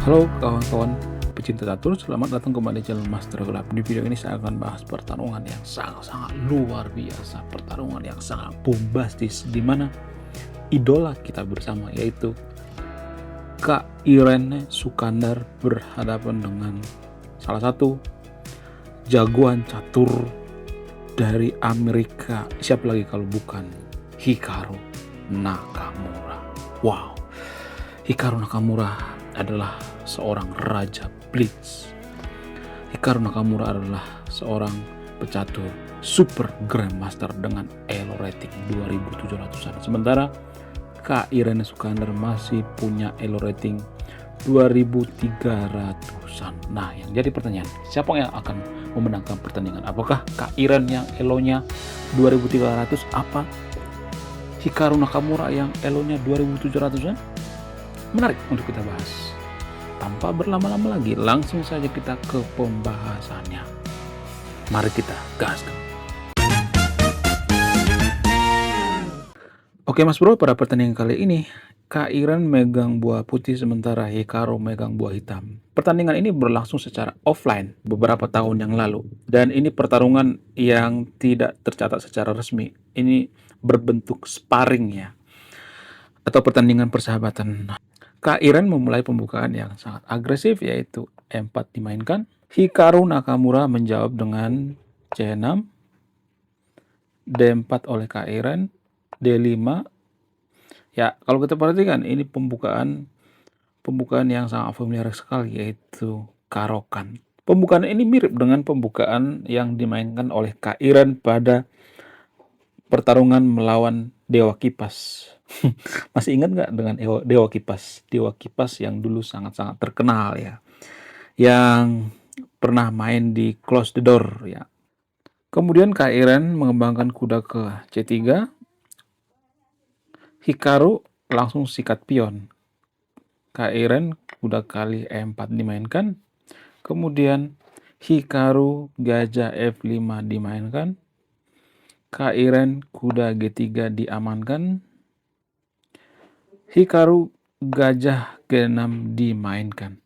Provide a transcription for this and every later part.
Halo kawan-kawan pecinta catur, selamat datang kembali di channel Master Gelap. Di video ini saya akan bahas pertarungan yang sangat-sangat luar biasa, pertarungan yang sangat bombastis, di mana idola kita bersama yaitu Kak Irene Sukandar berhadapan dengan salah satu jagoan catur dari Amerika. Siapa lagi kalau bukan Hikaru Nakamura. Wow, Hikaru Nakamura adalah seorang raja blitz. Hikaru Nakamura adalah seorang pecatur super grandmaster dengan elo rating 2700-an. Sementara Kak Irene Sukandar masih punya elo rating 2300-an. Nah, yang jadi pertanyaan, siapa yang akan memenangkan pertandingan? Apakah Kak Irene yang elonya 2300 apa Hikaru Nakamura yang elonya 2700-an? Menarik untuk kita bahas. Tanpa berlama-lama lagi, langsung saja kita ke pembahasannya. Mari kita gaskan. Oke Mas Bro, pada pertandingan kali ini Kak Irene megang buah putih sementara Hikaru megang buah hitam. Pertandingan ini berlangsung secara offline beberapa tahun yang lalu. Dan ini pertarungan yang tidak tercatat secara resmi. Ini berbentuk sparring ya, atau pertandingan persahabatan. Kak Irene memulai pembukaan yang sangat agresif, yaitu E4 dimainkan. Hikaru Nakamura menjawab dengan C6, D4 oleh Kak Irene, D5. Ya, kalau kita perhatikan ini pembukaan yang sangat familiar sekali, yaitu Karokan. Pembukaan ini mirip dengan pembukaan yang dimainkan oleh Kak Irene pada pertarungan melawan Dewa Kipas. Masih ingat nggak dengan Dewa Kipas? Dewa Kipas yang dulu sangat-sangat terkenal ya, yang pernah main di Close the Door ya. Kemudian Kak Irene mengembangkan kuda ke C3. Hikaru langsung sikat pion. Kak Irene kuda kali E4 dimainkan. Kemudian Hikaru gajah F5 dimainkan. Kak Irene kuda G3 diamankan. Hikaru gajah G6 dimainkan.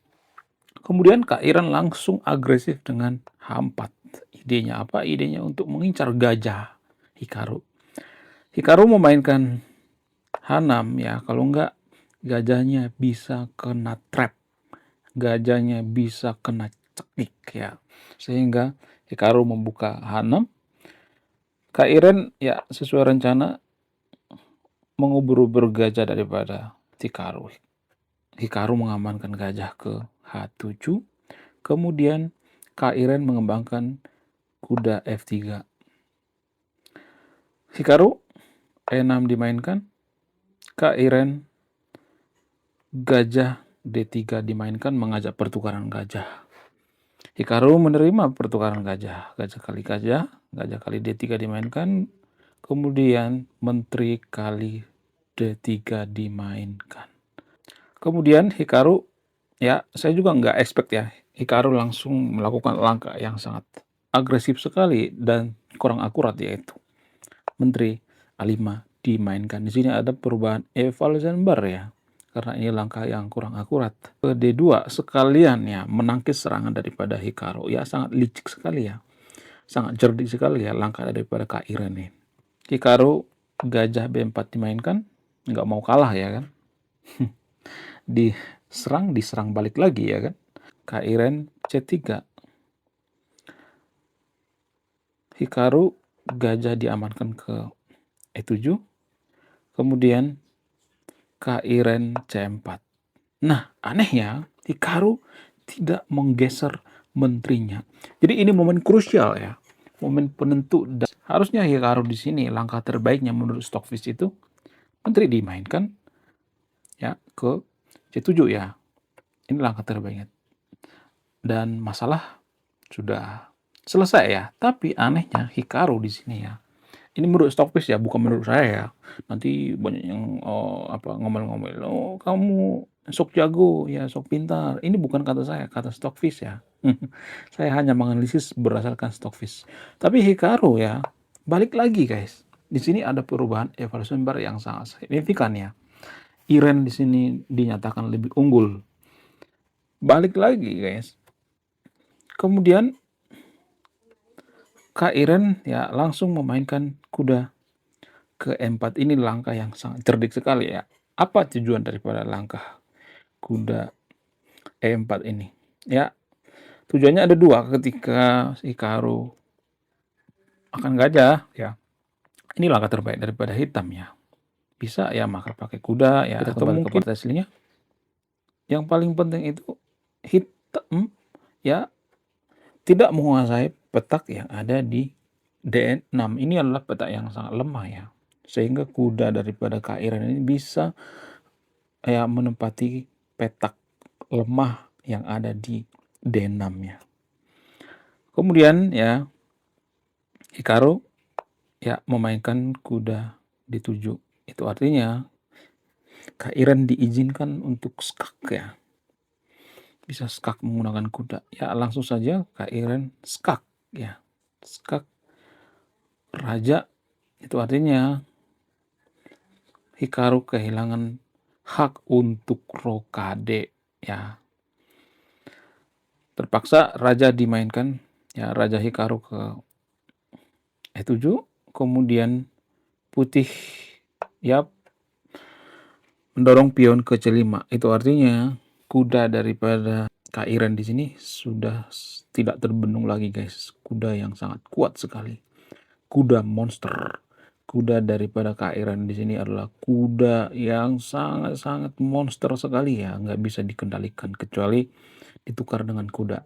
Kemudian Kak Irene langsung agresif dengan H4. Idenya apa? Idenya untuk mengincar gajah Hikaru. Hikaru memainkan H6 ya, kalau enggak gajahnya bisa kena trap. Gajahnya bisa kena cekik ya. Sehingga Hikaru membuka H6. Kak Irene ya sesuai rencana mengubur-ubur gajah daripada Hikaru. Hikaru mengamankan gajah ke H7. Kemudian Kak Irene mengembangkan kuda F3. Hikaru E6 dimainkan. Kak Irene gajah D3 dimainkan, mengajak pertukaran gajah. Hikaru menerima pertukaran gajah. Gajah kali gajah, gajah kali D3 dimainkan. Kemudian menteri kali D3 dimainkan. Kemudian Hikaru, ya saya juga nggak expect ya, Hikaru langsung melakukan langkah yang sangat agresif sekali dan kurang akurat, yaitu menteri A5 dimainkan. Di sini ada perubahan evaluation bar ya, karena ini langkah yang kurang akurat. Ke D2 sekalian ya menangkis serangan daripada Hikaru. Ya sangat licik sekali ya, sangat cerdik sekali ya langkah daripada Kak Irene. Hikaru gajah B4 dimainkan, nggak mau kalah ya kan. diserang balik lagi ya kan. Kak Irene C3. Hikaru gajah diamankan ke E7. Kemudian Kak Irene C4. Nah, anehnya Hikaru tidak menggeser menterinya. Jadi ini momen krusial ya, momen penentu. Dan harusnya Hikaru di sini langkah terbaiknya menurut Stockfish itu menteri dimainkan ya ke C7 ya. Ini langkah terbaiknya. Dan masalah sudah selesai ya. Tapi anehnya Hikaru di sini ya. Ini menurut Stockfish ya, bukan menurut saya ya. Nanti banyak yang ngomel-ngomel, "Oh, kamu sok jago ya, sok pintar." Ini bukan kata saya, kata Stockfish ya. Saya hanya menganalisis berdasarkan Stockfish. Tapi Hikaru ya, balik lagi guys. Di sini ada perubahan evaluation bar yang sangat signifikan ya. Irene di sini dinyatakan lebih unggul. balik lagi guys. Kemudian Kak Iren ya langsung memainkan kuda ke E4. Ini langkah yang sangat cerdik sekali ya. Apa tujuan daripada langkah kuda E4 ini? Ya, tujuannya ada dua ketika Hikaru akan gajah ya. Ini langkah terbaik daripada hitam ya. Bisa ya makan pakai kuda ya, atau mungkin ke partai aslinya. Yang paling penting itu hitam ya tidak menguasai petak yang ada di D6. Ini adalah petak yang sangat lemah ya. Sehingga kuda daripada Kak Iren ini bisa ya menempati petak lemah yang ada di D6 ya. Kemudian ya Hikaru ya memainkan kuda D7. Itu artinya Kak Iren diizinkan untuk skak ya. Bisa skak menggunakan kuda. Ya langsung saja Kak Iren skak ya. Skak raja, itu artinya Hikaru kehilangan hak untuk rokade ya. Terpaksa raja dimainkan ya, raja Hikaru ke E7, kemudian putih ya mendorong pion ke C5. Itu artinya kuda daripada Kak Iren di sini sudah tidak terbendung lagi guys. Kuda yang sangat kuat sekali. Kuda monster. Kuda daripada Kak Iren di sini adalah kuda yang sangat-sangat monster sekali ya, nggak bisa dikendalikan kecuali ditukar dengan kuda.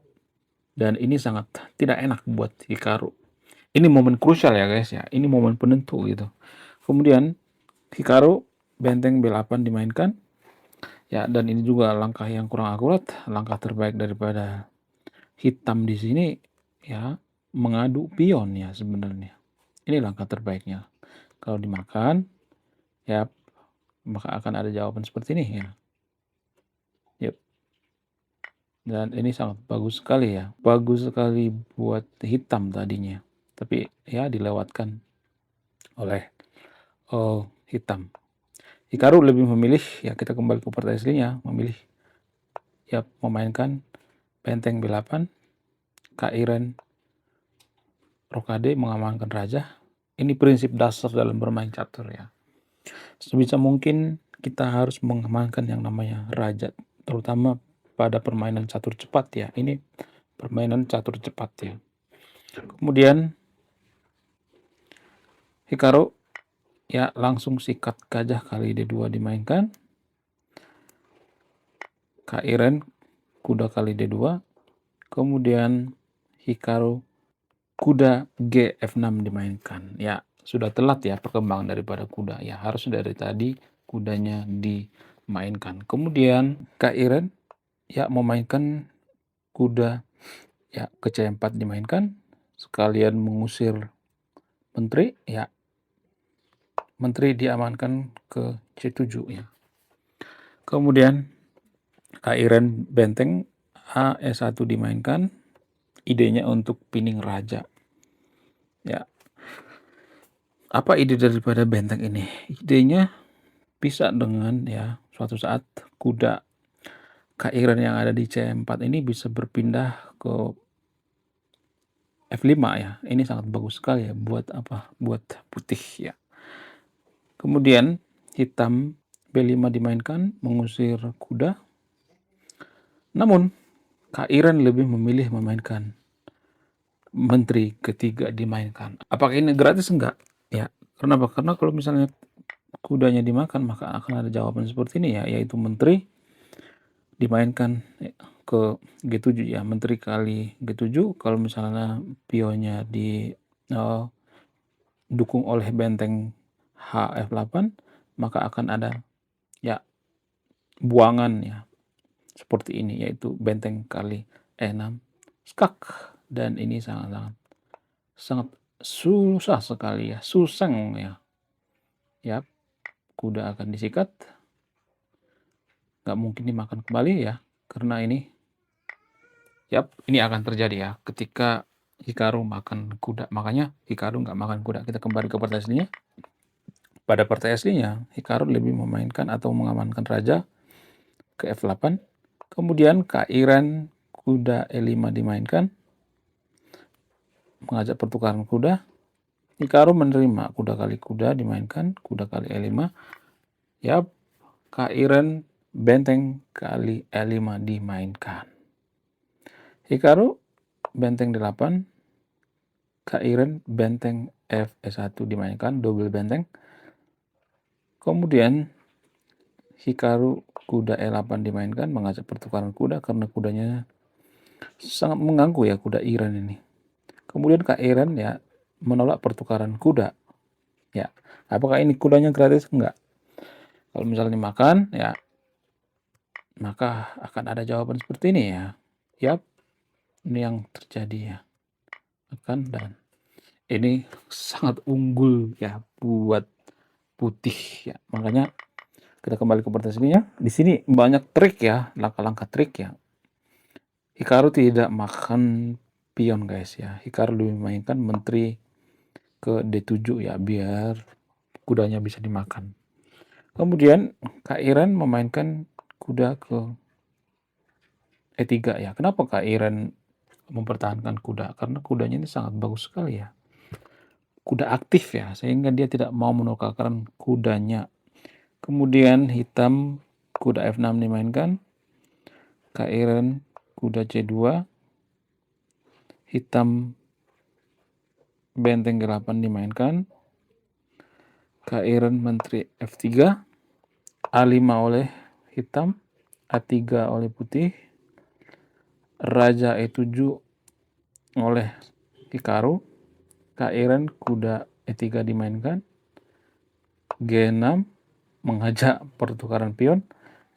Dan ini sangat tidak enak buat Hikaru. Ini momen krusial ya guys ya, ini momen penentu gitu. Kemudian Hikaru benteng B8 dimainkan. Ya, dan ini juga langkah yang kurang akurat, langkah terbaik daripada hitam di sini ya, mengadu pion ya sebenarnya. Ini langkah terbaiknya. Kalau dimakan ya maka akan ada jawaban seperti ini ya. Yep. Dan ini sangat bagus sekali ya. Bagus sekali buat hitam tadinya. Tapi ya dilewatkan oleh hitam. Hikaru lebih memilih ya, kita kembali ke partai aslinya, memilih ya memainkan benteng B8, Kak Iren rokade mengamankan raja. Ini prinsip dasar dalam bermain catur ya. Sebisa mungkin kita harus mengamankan yang namanya raja, terutama pada permainan catur cepat ya. Ini permainan catur cepat ya. Kemudian Hikaru ya langsung sikat gajah kali D2 dimainkan. Kak Iren kuda kali D2. Kemudian Hikaru kuda G6 dimainkan. Ya, sudah telat ya perkembangan daripada kuda. Ya, harus dari tadi kudanya dimainkan. Kemudian Kak Iren ya memainkan kuda ya ke C4 dimainkan. Sekalian mengusir menteri ya. Menteri diamankan ke C7 ya. Kemudian Kak Iren benteng A1 dimainkan. Idenya untuk pining raja. Ya. Apa ide daripada benteng ini? Idenya bisa dengan ya suatu saat kuda Kak Iren yang ada di C4 ini bisa berpindah ke F5 ya. Ini sangat bagus sekali ya buat apa? Buat putih ya. Kemudian hitam B5 dimainkan mengusir kuda. Namun Kak Iren lebih memilih memainkan menteri ketiga dimainkan. Apakah ini gratis? Enggak ya. Kenapa? Karena kalau misalnya kudanya dimakan maka akan ada jawaban seperti ini ya, yaitu menteri dimainkan ke G7 ya, menteri kali G7. Kalau misalnya pionnya dukung oleh benteng HF8 maka akan ada ya buangan ya seperti ini, yaitu benteng kali E6 skak. Dan ini sangat susah sekali ya, suseng ya. Ya, kuda akan disikat, nggak mungkin dimakan kembali ya, karena ini ini akan terjadi ya ketika Hikaru makan kuda. Makanya Hikaru nggak makan kuda. Kita kembali ke partai aslinya. Pada partai aslinya Hikaru lebih memainkan atau mengamankan raja ke F8, Kemudian Kairen kuda E5 dimainkan, mengajak pertukaran kuda. Hikaru menerima kuda kali kuda dimainkan, kuda kali E5. Yap, Kairen benteng kali E5 dimainkan. Hikaru benteng 8, Kairen benteng F1 dimainkan, double benteng. Kemudian Hikaru kuda E8 dimainkan, mengajak pertukaran kuda karena kudanya sangat mengganggu ya, kuda Iren ini. Kemudian Kairen ya menolak pertukaran kuda. Ya, apakah ini kudanya gratis? Enggak. Kalau misalnya dimakan ya, maka akan ada jawaban seperti ini ya. Yap, ini yang terjadi ya. Makan, dan ini sangat unggul ya buat putih ya. Makanya kita kembali ke pertanyaan sini ya. Di sini banyak trik ya, langkah-langkah trik ya. Hikaru tidak makan pion guys ya. Hikaru lebih memainkan menteri ke D7 ya, biar kudanya bisa dimakan. Kemudian Kairen memainkan kuda ke E3 ya. Kenapa Kairen mempertahankan kuda? Karena kudanya ini sangat bagus sekali ya. Kuda aktif ya, sehingga dia tidak mau menukarkan kudanya. Kemudian hitam kuda F6 dimainkan, Kairen kuda C2, hitam benteng G8 dimainkan, Kairen menteri F3, A5 oleh hitam, A3 oleh putih, Raja E7 oleh Hikaru, Kairen kuda E3 dimainkan, G6 mengajak pertukaran pion.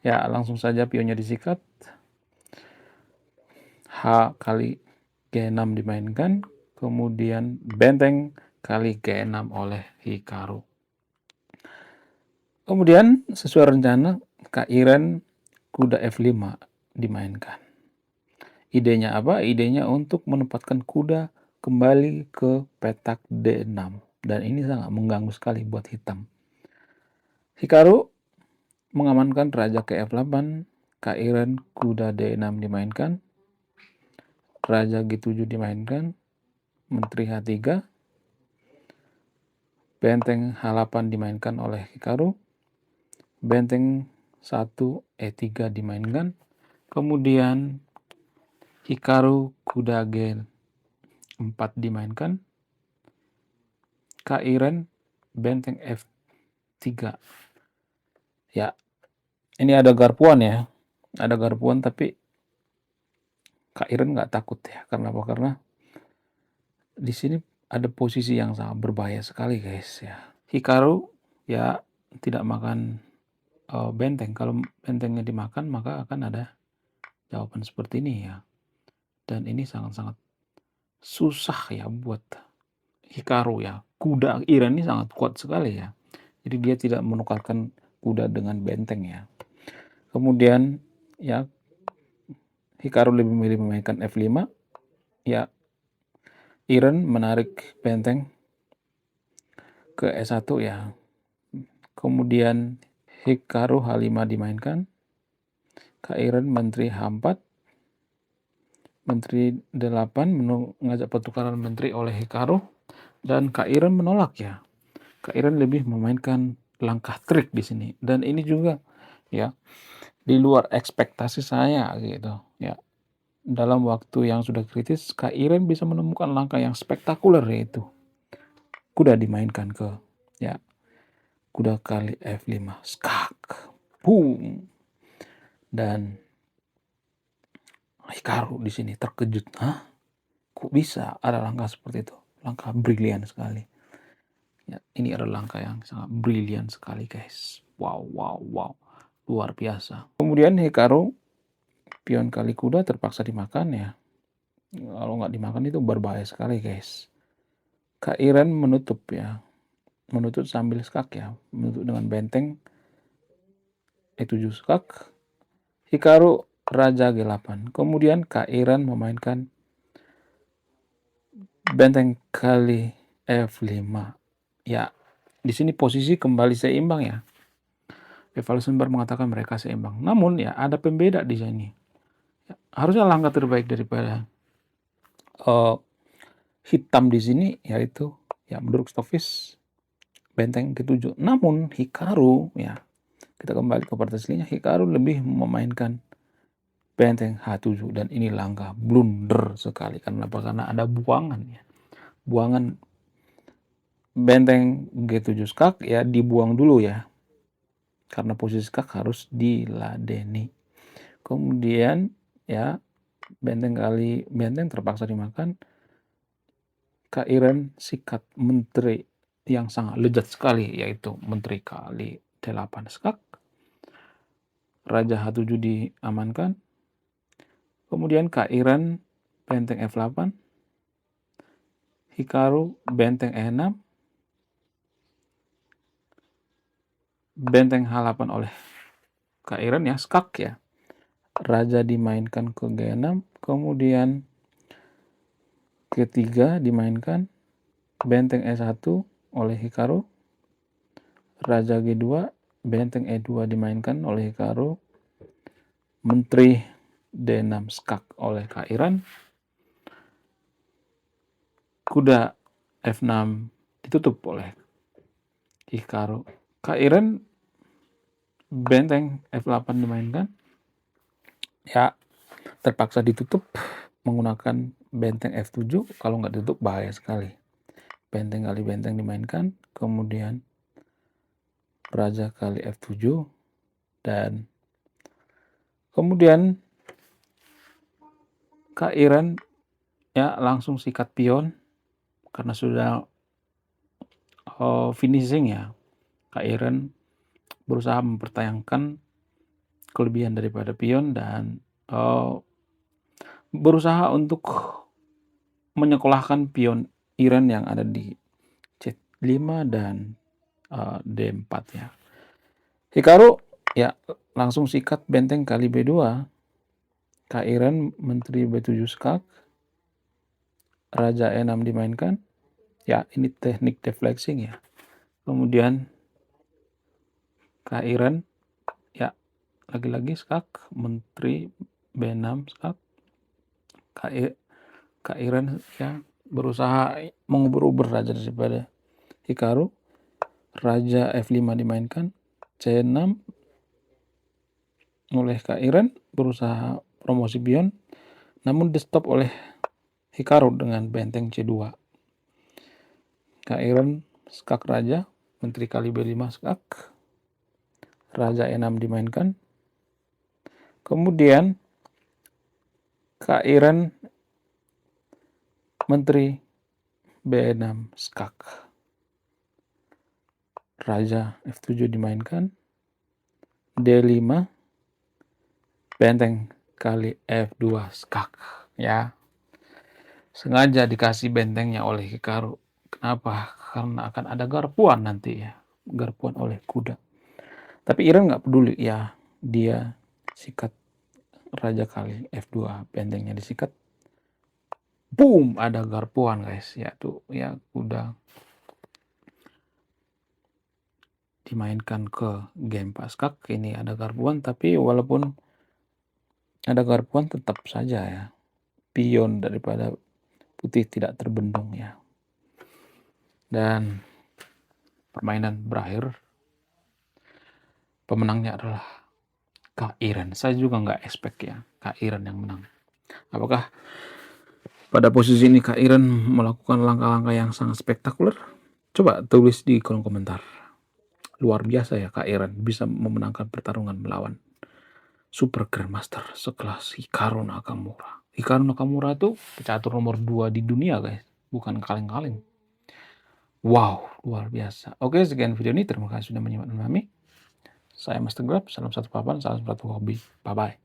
Ya, langsung saja pionnya disikat. H kali G6 dimainkan, kemudian benteng kali G6 oleh Hikaru. Kemudian sesuai rencana Kairen kuda F5 dimainkan. Idenya apa? Idenya untuk menempatkan kuda kembali ke petak D6, dan ini sangat mengganggu sekali buat hitam. Hikaru mengamankan raja ke F8, Kairen kuda D6 dimainkan, raja G7 dimainkan, menteri H3, benteng H8 dimainkan oleh Hikaru, benteng 1 E3 dimainkan, kemudian Hikaru kuda G4 dimainkan, Kairen benteng F3. Ya, ini ada garpuan ya, ada garpuan, tapi Kairen nggak takut ya. Karena apa? Karena di sini ada posisi yang sangat berbahaya sekali guys ya. Hikaru ya tidak makan benteng. Kalau bentengnya dimakan, maka akan ada jawaban seperti ini ya. Dan ini sangat-sangat susah ya buat Hikaru ya. Kuda Iren ini sangat kuat sekali ya. Jadi dia tidak menukarkan kuda dengan benteng ya. Kemudian ya Hikaru lebih memilih memainkan F5. Ya, Iren menarik benteng ke E1 ya. Kemudian Hikaru H5 dimainkan, Kairen menteri H4, menteri D8 mengajak pertukaran menteri oleh Hikaru, dan Kairen menolak ya. Kairen lebih memainkan langkah trik di sini, dan ini juga ya di luar ekspektasi saya gitu ya. Dalam waktu yang sudah kritis, Kairen bisa menemukan langkah yang spektakuler, yaitu kuda dimainkan ke ya kuda kali F5, skak, boom, dan Hikaru di sini terkejut. Hah? Kok bisa ada langkah seperti itu? Langkah brilian sekali. Ya, ini adalah langkah yang sangat brilian sekali guys. Wow, wow, wow. Luar biasa. Kemudian Hikaru pion kali kuda terpaksa dimakan ya. Kalau nggak dimakan itu berbahaya sekali guys. Kairen menutup ya. Menutup sambil skak ya. Menutup dengan benteng E7 skak. Hikaru raja G8. Kemudian Kairen memainkan benteng kali F5. Ya, di sini posisi kembali seimbang ya. Evaluator mengatakan mereka seimbang. Namun ya ada pembeda di sini. harusnya langkah terbaik daripada hitam di sini yaitu ya menurut Stockfish benteng ke-7. Namun Hikaru ya, kita kembali ke part aslinya, Hikaru lebih memainkan benteng H7 dan ini langkah blunder sekali. Karena apa? Karena ada buangan ya. Buangan benteng G7 skak ya dibuang dulu ya. Karena posisi skak harus diladeni. Kemudian ya benteng terpaksa dimakan. Kak Iren sikat menteri yang sangat lezat sekali, yaitu menteri kali 8 skak. Raja H7 diamankan. Kemudian Kak Iren benteng F8. Hikaru benteng E6. Benteng H8 oleh Kak Iren ya, skak ya. Raja dimainkan ke G6. Kemudian G3 dimainkan. Benteng E1 oleh Hikaru. Raja G2. Benteng E2 dimainkan oleh Hikaru. Menteri D6 skak oleh Kak Iren. Kuda F6 ditutup oleh Hikaru. Kak Iren benteng F8 dimainkan. Ya, terpaksa ditutup menggunakan benteng F7. Kalau nggak ditutup bahaya sekali. Benteng kali benteng dimainkan. Kemudian raja kali F7. Dan kemudian Kak Iren ya langsung sikat pion karena sudah finishing ya. Kak Iren berusaha mempertahankan kelebihan daripada pion dan berusaha untuk menyekolahkan pion Iren yang ada di C5 dan D4 ya. Hikaru ya langsung sikat benteng kali B2. Kak Iren menteri B7 skak. Raja E6 dimainkan. Ya, ini teknik deflexing ya. Kemudian Kak Iren ya lagi-lagi skak, menteri B6 skak. Kak Iren ya berusaha mengubur-ubur raja daripada Hikaru. Raja F5 dimainkan. C6 oleh Kak Iren berusaha promosi pion, namun di stop oleh Hikaru dengan benteng C2. Kak Iren skak raja, menteri kali B5 skak. Raja E6 dimainkan. Kemudian Kak Iren menteri B6 skak. Raja F7 dimainkan. D5 benteng kali F2 skak ya. Sengaja dikasih bentengnya oleh Hikaru. Kenapa? Karena akan ada garpuan nanti ya. Garpuan oleh kuda. Tapi Iren nggak peduli ya. Dia sikat raja kali F2. Bentengnya disikat. Boom! Ada garpuan guys. Ya tuh ya kuda dimainkan ke game paskak. Ini ada garpuan. Tapi walaupun ada garpuan tetap saja ya. Pion daripada putih tidak terbendung ya. Dan permainan berakhir. Pemenangnya adalah Kak Iren. Saya juga nggak expect ya Kak Iren yang menang. Apakah pada posisi ini Kak Iren melakukan langkah-langkah yang sangat spektakuler? Coba tulis di kolom komentar. Luar biasa ya Kak Iren bisa memenangkan pertarungan melawan Super Grandmaster sekelas Hikaru Nakamura. Hikaru Nakamura itu pecatur nomor 2 di dunia guys. Bukan kaleng-kaleng. Wow, luar biasa. Oke, sekian video ini. Terima kasih sudah menyimak dan memahami. Saya Master Grab, salam satu papan, salam satu hobi. Bye-bye.